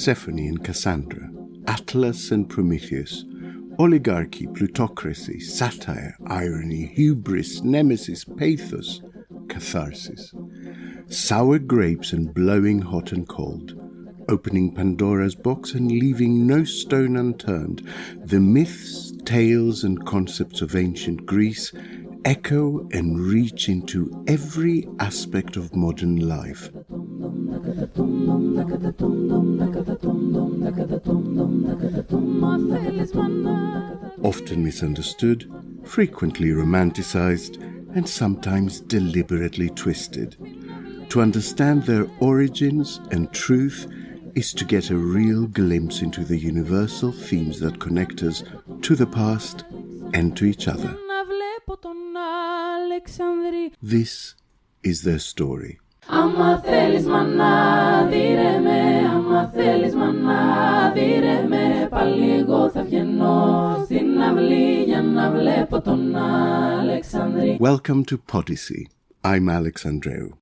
Persephone and Cassandra, Atlas and Prometheus, oligarchy, plutocracy, satire, irony, hubris, nemesis, pathos, catharsis, sour grapes and blowing hot and cold, opening Pandora's box and leaving no stone unturned, the myths, tales and concepts of ancient Greece echo and reach into every aspect of modern life. Often misunderstood, frequently romanticized, and sometimes deliberately twisted. To understand their origins and truth is to get a real glimpse into the universal themes that connect us to the past and to each other. This is their story. Άμα θέλεις μάνα δίρε με, άμα θέλεις μάνα δίρε με, πάλι εγώ θα βγαίνω στην αυλή για να βλέπω τον Αλεξανδρή. Welcome to Podyssey. I'm Alex Andreou.